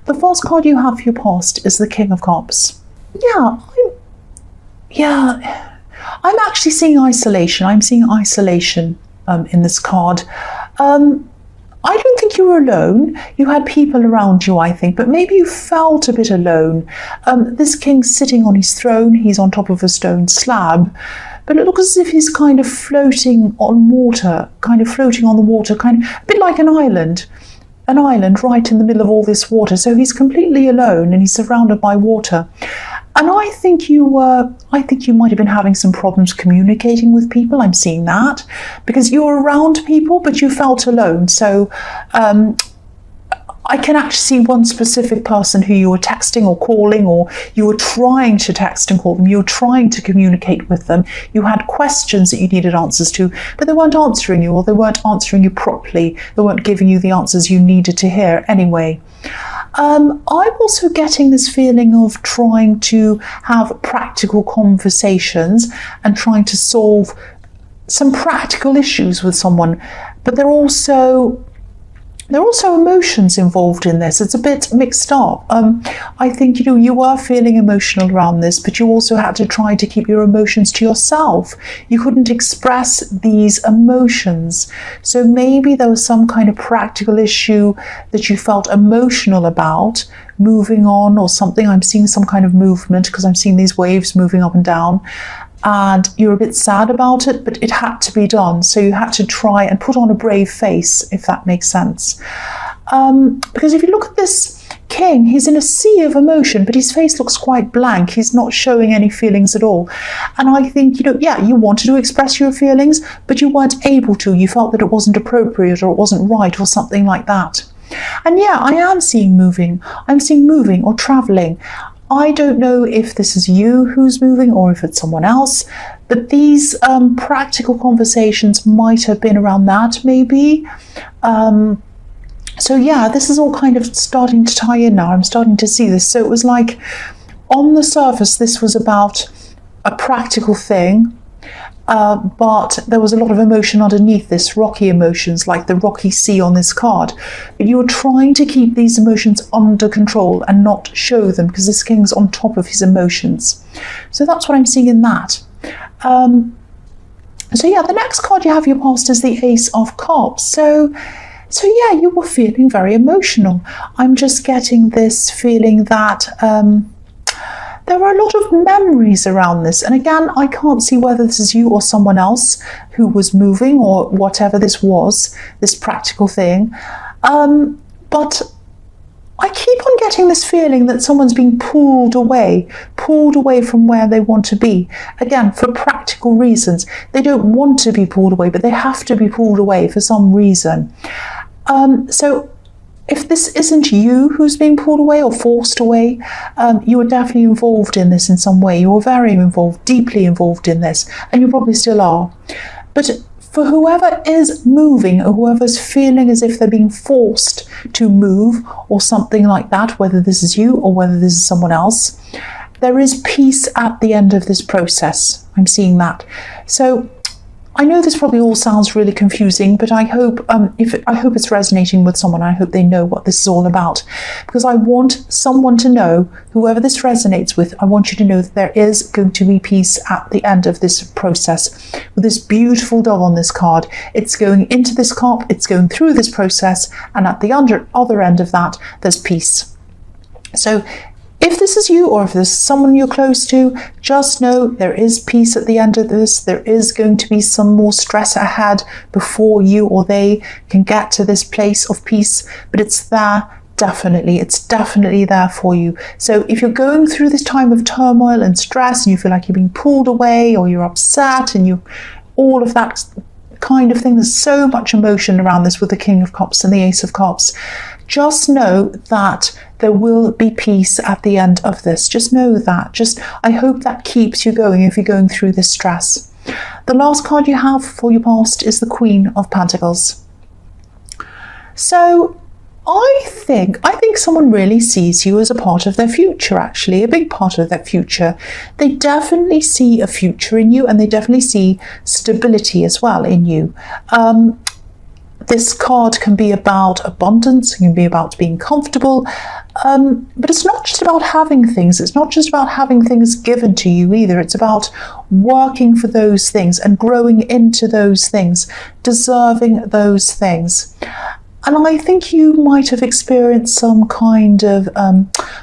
The first card you have for your past is the King of Cups. I'm actually seeing isolation. I'm seeing isolation in this card. I don't think you were alone. You had people around you, I think, but maybe you felt a bit alone. This king's sitting on his throne. He's on top of a stone slab, but it looks as if he's kind of floating on water, kind of floating on the water, kind of a bit like an island right in the middle of all this water. So he's completely alone and he's surrounded by water. And I think you might have been having some problems communicating with people. I'm seeing that because you were around people, but you felt alone. So I can actually see one specific person who you were texting or calling, or you were trying to text and call them. You were trying to communicate with them. You had questions that you needed answers to, but they weren't answering you, or they weren't answering you properly. They weren't giving you the answers you needed to hear anyway. I'm also getting this feeling of trying to have practical conversations and trying to solve some practical issues with someone, but there are also emotions involved in this. It's a bit mixed up. I think, you were feeling emotional around this, but you also had to try to keep your emotions to yourself. You couldn't express these emotions. So maybe there was some kind of practical issue that you felt emotional about, moving on or something. I'm seeing some kind of movement because I'm seeing these waves moving up and down. And you're a bit sad about it, but it had to be done. So you had to try and put on a brave face, if that makes sense. Because if you look at this king, he's in a sea of emotion, but his face looks quite blank. He's not showing any feelings at all. And I think, you wanted to express your feelings, but you weren't able to. You felt that it wasn't appropriate or it wasn't right or something like that. And I am seeing moving. I'm seeing moving or traveling. I don't know if this is you who's moving or if it's someone else, but these practical conversations might have been around that maybe. This is all kind of starting to tie in now. I'm starting to see this. So it was like, on the surface, this was about a practical thing, but there was a lot of emotion underneath this, rocky emotions, like the rocky sea on this card. But you were trying to keep these emotions under control and not show them, because this king's on top of his emotions. So that's what I'm seeing in that. The next card you have your past is the Ace of Cups. So you were feeling very emotional. I'm just getting this feeling that there are a lot of memories around this. And again, I can't see whether this is you or someone else who was moving or whatever this was, this practical thing. But I keep on getting this feeling that someone's being pulled away from where they want to be. Again, for practical reasons. They don't want to be pulled away, but they have to be pulled away for some reason. So if this isn't you who's being pulled away or forced away, you were definitely involved in this in some way. You were very involved, deeply involved in this, and you probably still are. But for whoever is moving or whoever's feeling as if they're being forced to move or something like that, whether this is you or whether this is someone else, there is peace at the end of this process. I'm seeing that. So I know this probably all sounds really confusing, but I hope it's resonating with someone. I hope they know what this is all about, because I want someone to know, whoever this resonates with, I want you to know that there is going to be peace at the end of this process. With this beautiful dove on this card, it's going into this cup, it's going through this process, and at the other end of that, there's peace. So if this is you, or if there's someone you're close to, just know there is peace at the end of this. There is going to be some more stress ahead before you or they can get to this place of peace, but it's there. Definitely, it's definitely there for you. So if you're going through this time of turmoil and stress and you feel like you're being pulled away or you're upset and all of that kind of thing, there's so much emotion around this with the King of Cups and the Ace of Cups. Just know that there will be peace at the end of this. Just know that. I hope that keeps you going if you're going through this stress. The last card you have for your past is the Queen of Pentacles. So I think someone really sees you as a part of their future, actually, a big part of their future. They definitely see a future in you, and they definitely see stability as well in you. This card can be about abundance, it can be about being comfortable. But it's not just about having things. It's not just about having things given to you either. It's about working for those things and growing into those things, deserving those things. And I think you might have experienced some kind of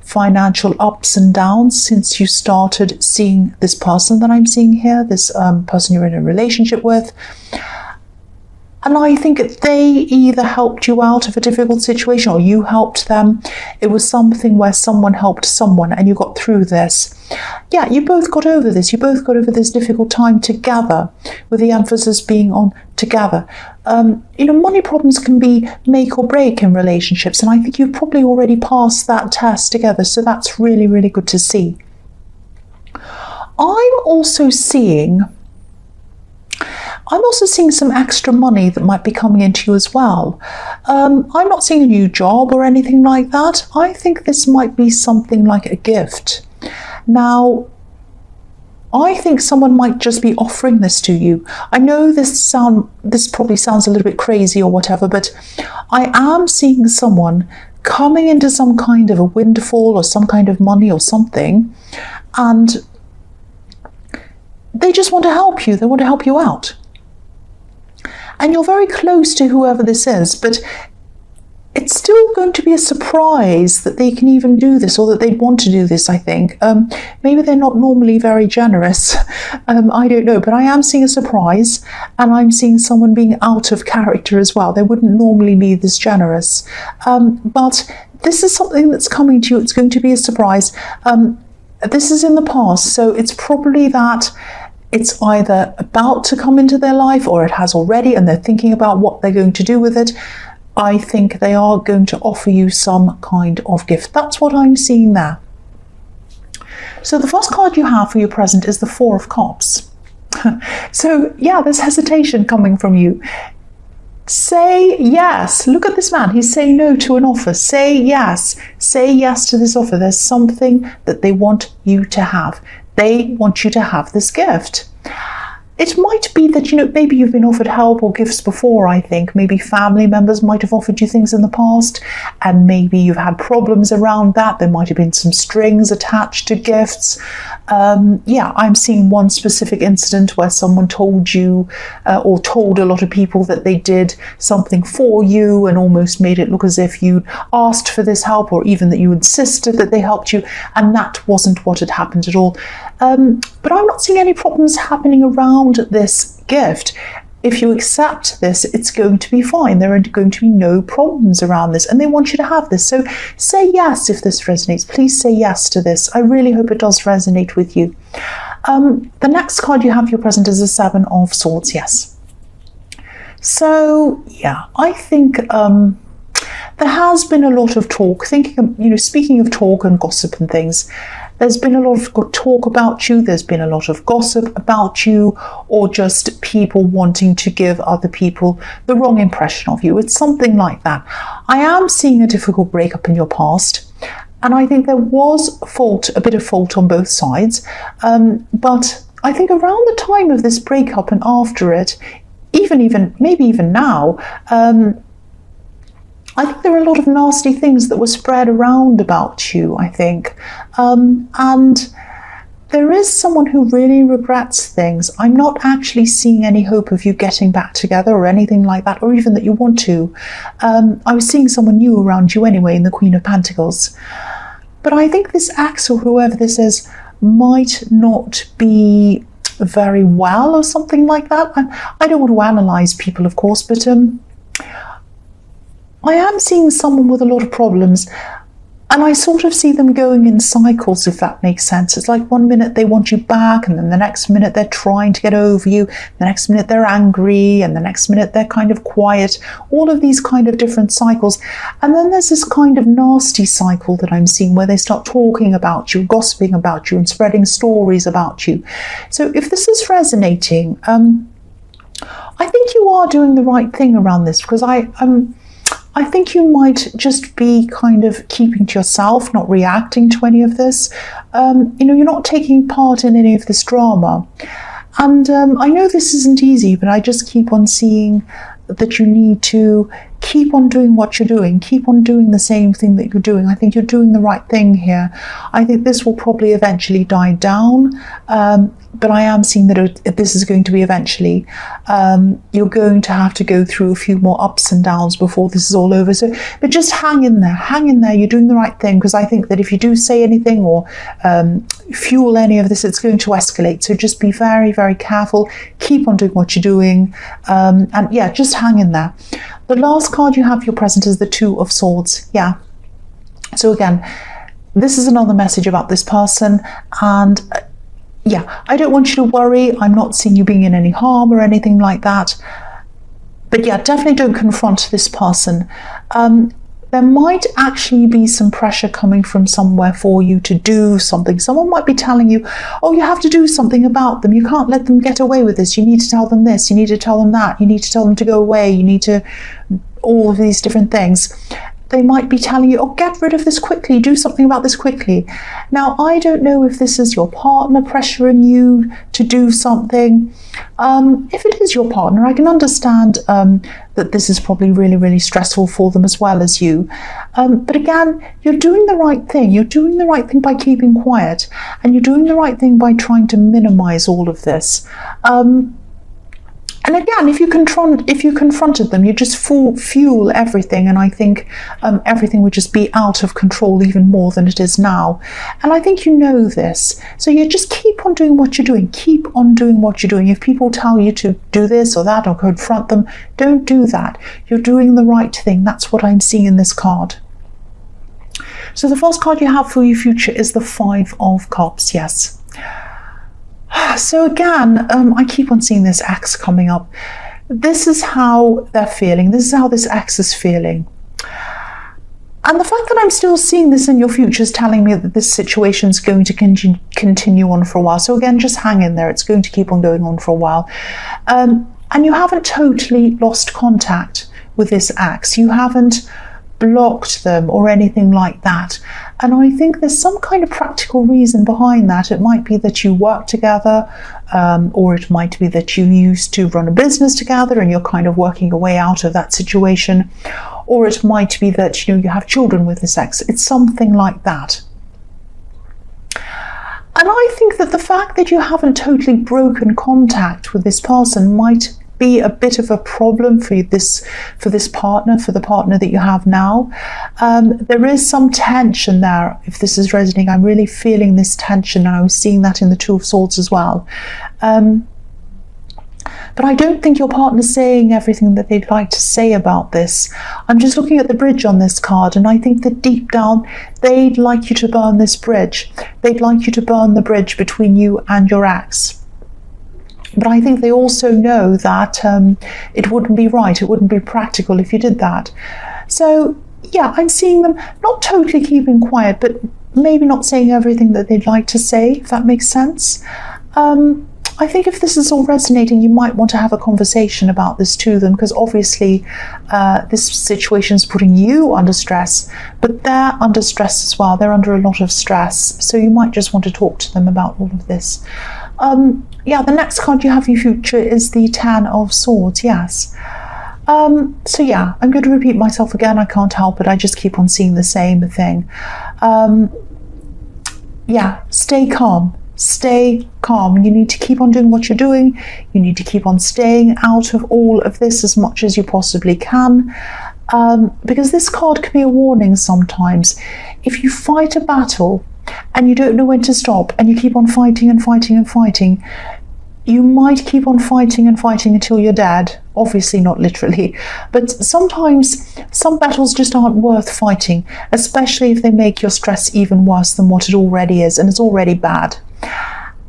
financial ups and downs since you started seeing this person that I'm seeing here, this person you're in a relationship with. And I think they either helped you out of a difficult situation or you helped them. It was something where someone helped someone and you got through this. Yeah, you both got over this. You both got over this difficult time together, with the emphasis being on together. Money problems can be make or break in relationships. And I think you've probably already passed that test together. So that's really, really good to see. I'm also seeing some extra money that might be coming into you as well. I'm not seeing a new job or anything like that. I think this might be something like a gift. Now, I think someone might just be offering this to you. I know this probably sounds a little bit crazy or whatever, but I am seeing someone coming into some kind of a windfall or some kind of money or something, and they just want to help you. They want to help you out. And you're very close to whoever this is, but it's still going to be a surprise that they can even do this, or that they'd want to do this, I think. Maybe they're not normally very generous. I don't know, but I am seeing a surprise, and I'm seeing someone being out of character as well. They wouldn't normally be this generous. But this is something that's coming to you. It's going to be a surprise. This is in the past, so it's probably that it's either about to come into their life or it has already and they're thinking about what they're going to do with it. I think they are going to offer you some kind of gift. That's what I'm seeing there. So the first card you have for your present is the Four of Cups. So yeah, there's hesitation coming from you. Say yes. Look at this man. He's saying no to an offer. Say yes. Say yes to this offer. There's something that they want you to have. They want you to have this gift. It might be that, maybe you've been offered help or gifts before, I think. Maybe family members might have offered you things in the past, and maybe you've had problems around that. There might have been some strings attached to gifts. I'm seeing one specific incident where someone told you or told a lot of people that they did something for you and almost made it look as if you'd asked for this help, or even that you insisted that they helped you, and that wasn't what had happened at all. But I'm not seeing any problems happening around this gift. If you accept this, it's going to be fine. There are going to be no problems around this, and they want you to have this. So say yes if this resonates. Please say yes to this. I really hope it does resonate with you. The next card you have for your present is the Seven of Swords. Yes. So yeah, I think there has been a lot of talk. Speaking of talk and gossip and things, there's been a lot of talk about you, there's been a lot of gossip about you, or just people wanting to give other people the wrong impression of you. It's something like that. I am seeing a difficult breakup in your past, and I think there was a bit of fault on both sides. But I think around the time of this breakup and after it, maybe even now, I think there are a lot of nasty things that were spread around about you, I think. And there is someone who really regrets things. I'm not actually seeing any hope of you getting back together or anything like that, or even that you want to. I was seeing someone new around you anyway in the Queen of Pentacles. But I think this ex, or whoever this is, might not be very well or something like that. I don't want to analyse people, of course, but I am seeing someone with a lot of problems, and I sort of see them going in cycles, if that makes sense. It's like one minute they want you back, and then the next minute they're trying to get over you, the next minute they're angry, and the next minute they're kind of quiet. All of these kind of different cycles. And then there's this kind of nasty cycle that I'm seeing where they start talking about you, gossiping about you, and spreading stories about you. So if this is resonating, I think you are doing the right thing around this, because I think you might just be kind of keeping to yourself, not reacting to any of this. You're not taking part in any of this drama. And I know this isn't easy, but I just keep on seeing that you need to keep on doing what you're doing. Keep on doing the same thing that you're doing. I think you're doing the right thing here. I think this will probably eventually die down, but I am seeing that this is going to be eventually. You're going to have to go through a few more ups and downs before this is all over. So, but just hang in there. Hang in there. You're doing the right thing, because I think that if you do say anything or fuel any of this, it's going to escalate. So just be very, very careful. Keep on doing what you're doing. And yeah, just hang in there. The last card you have for your present is the Two of Swords. Yeah. So again, this is another message about this person. And yeah, I don't want you to worry. I'm not seeing you being in any harm or anything like that. But yeah, definitely don't confront this person. There might actually be some pressure coming from somewhere for you to do something. Someone might be telling you, oh, you have to do something about them. You can't let them get away with this. You need to tell them this. You need to tell them that. You need to tell them to go away. You need to, all of these different things. They might be telling you, oh, get rid of this quickly, do something about this quickly. Now, I don't know if this is your partner pressuring you to do something. If it is your partner, I can understand that this is probably really, really stressful for them as well as you. But again, you're doing the right thing. You're doing the right thing by keeping quiet, and you're doing the right thing by trying to minimize all of this. And again, if you confronted them, you just fuel everything, and I think everything would just be out of control even more than it is now. And I think you know this. So you just keep on doing what you're doing. Keep on doing what you're doing. If people tell you to do this or that or confront them, don't do that. You're doing the right thing. That's what I'm seeing in this card. So the first card you have for your future is the Five of Cups. Yes. So again, I keep on seeing this ex coming up. This is how they're feeling. This is how this ex is feeling. And the fact that I'm still seeing this in your future is telling me that this situation is going to continue on for a while. So again, just hang in there. It's going to keep on going on for a while. And you haven't totally lost contact with this ex. You haven't blocked them or anything like that. And I think there's some kind of practical reason behind that. It might be that you work together, or it might be that you used to run a business together and you're kind of working your way out of that situation, or it might be that you have children with this ex. It's something like that. And I think that the fact that you haven't totally broken contact with this person might be a bit of a problem for this partner, for the partner that you have now. There is some tension there. If this is resonating, I'm really feeling this tension, and I was seeing that in the Two of Swords as well. But I don't think your partner's saying everything that they'd like to say about this. I'm just looking at the bridge on this card, and I think that deep down they'd like you to burn this bridge. They'd like you to burn the bridge between you and your ex. But I think they also know that it wouldn't be right, it wouldn't be practical if you did that. So yeah, I'm seeing them not totally keeping quiet, but maybe not saying everything that they'd like to say, if that makes sense. I think if this is all resonating, you might want to have a conversation about this to them, because obviously this situation is putting you under stress, but they're under stress as well. They're under a lot of stress. So you might just want to talk to them about all of this. Yeah, the next card you have for your future is the Ten of Swords. Yes. So yeah, I'm going to repeat myself again. I can't help it. I just keep on seeing the same thing. Yeah, stay calm. Stay calm. You need to keep on doing what you're doing. You need to keep on staying out of all of this as much as you possibly can. Because this card can be a warning sometimes. If you fight a battle and you don't know when to stop, and you keep on fighting and fighting and fighting, you might keep on fighting and fighting until you're dead. Obviously not literally, but sometimes some battles just aren't worth fighting, especially if they make your stress even worse than what it already is, and it's already bad.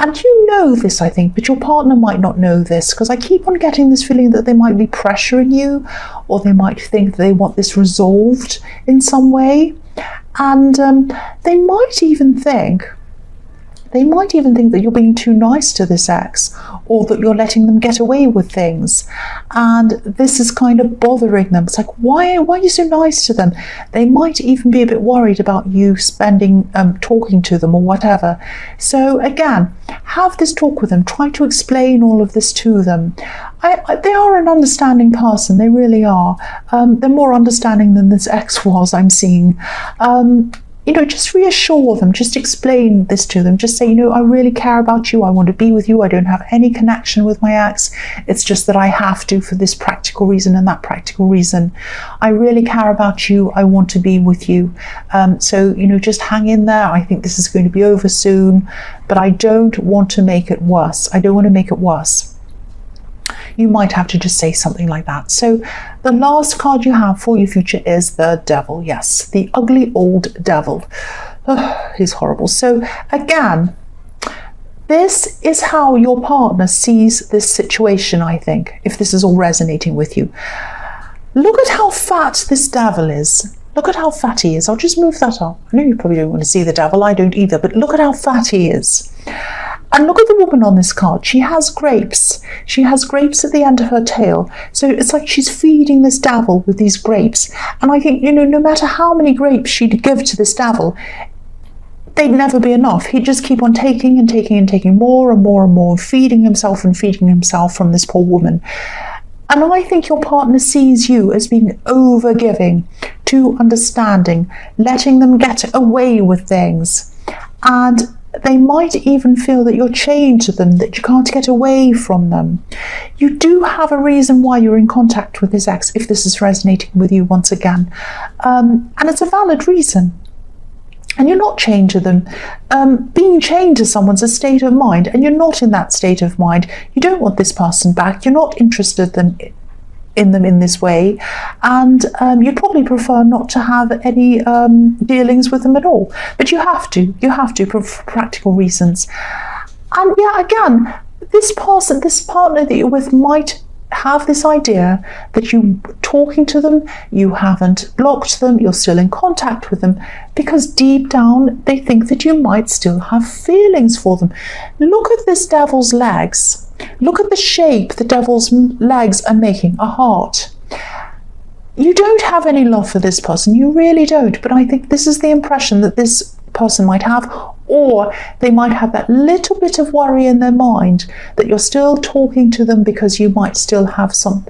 And you know this, I think, but your partner might not know this, because I keep on getting this feeling that they might be pressuring you, or they might think that they want this resolved in some way. And they might even think They might even think that you're being too nice to this ex, or that you're letting them get away with things. And this is kind of bothering them. It's like, why are you so nice to them? They might even be a bit worried about you spending talking to them or whatever. So again, have this talk with them. Try to explain all of this to them. They are an understanding person. They really are. They're more understanding than this ex was, I'm seeing. Just reassure them, just explain this to them, just say, I really care about you, I want to be with you, I don't have any connection with my ex, it's just that I have to for this practical reason and that practical reason. I really care about you, I want to be with you. So just hang in there. I think this is going to be over soon, but I don't want to make it worse. I don't want to make it worse. You might have to just say something like that. So the last card you have for your future is the Devil. Yes, the ugly old devil. He's horrible. So again, this is how your partner sees this situation, I think, if this is all resonating with you. Look at how fat this devil is. Look at how fat he is. I'll just move that up. I know you probably don't want to see the devil. I don't either. But look at how fat he is. And look at the woman on this card. She has grapes. She has grapes at the end of her tail. So it's like she's feeding this devil with these grapes. And I think, no matter how many grapes she'd give to this devil, they'd never be enough. He'd just keep on taking and taking and taking more and more and more, feeding himself from this poor woman. And I think your partner sees you as being over-giving, too understanding, letting them get away with things. And they might even feel that you're chained to them, that you can't get away from them. You do have a reason why you're in contact with this ex, if this is resonating with you once again. And it's a valid reason. And you're not chained to them. Being chained to someone's a state of mind, and you're not in that state of mind. You don't want this person back. You're not interested in them in this way, and you'd probably prefer not to have any dealings with them at all. But you have to for practical reasons. And yeah, again, this partner that you're with might have this idea that you talking to them, you haven't blocked them, you're still in contact with them, because deep down they think that you might still have feelings for them. Look at this devil's legs. Look at the shape the devil's legs are making, a heart. You don't have any love for this person, you really don't, but I think this is the impression that this person might have, or they might have that little bit of worry in their mind that you're still talking to them because you might still have some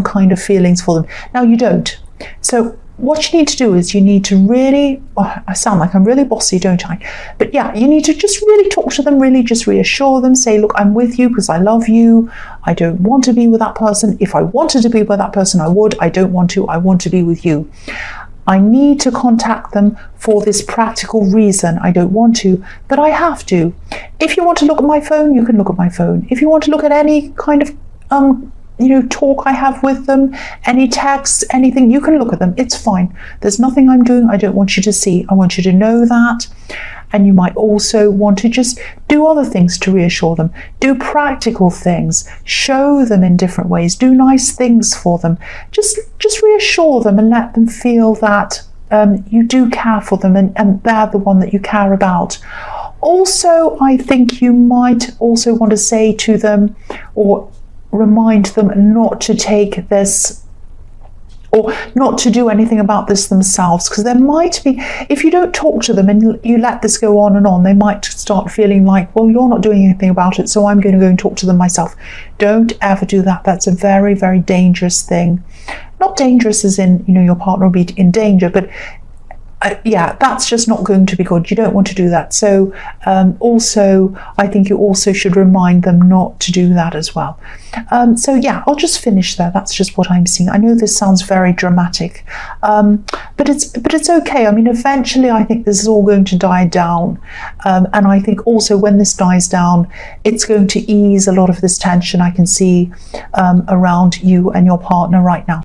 kind of feelings for them. Now you don't. So what you need to do is you need to really, I sound like I'm really bossy, don't I? But yeah, you need to just really talk to them, really just reassure them, say, look, I'm with you because I love you. I don't want to be with that person. If I wanted to be with that person, I would. I don't want to. I want to be with you. I need to contact them for this practical reason. I don't want to, but I have to. If you want to look at my phone, you can look at my phone. If you want to look at any kind of talk I have with them, any texts, anything, you can look at them. It's fine. There's nothing I'm doing I don't want you to see. I want you to know that. And you might also want to just do other things to reassure them. Do practical things. Show them in different ways. Do nice things for them. Just reassure them and let them feel that you do care for them and they're the one that you care about. Also, I think you might also want to say to them or remind them not to take this or not to do anything about this themselves, because there might be, if you don't talk to them and you let this go on and on, they might start feeling like, well, you're not doing anything about it, so I'm going to go and talk to them myself. Don't ever do that. That's a very, very dangerous thing. Not dangerous as in, your partner will be in danger, but yeah, that's just not going to be good. You don't want to do that. So also, I think you also should remind them not to do that as well. So yeah, I'll just finish there. That's just what I'm seeing. I know this sounds very dramatic, but it's okay. I mean, eventually, I think this is all going to die down, and I think also when this dies down, it's going to ease a lot of this tension I can see around you and your partner right now.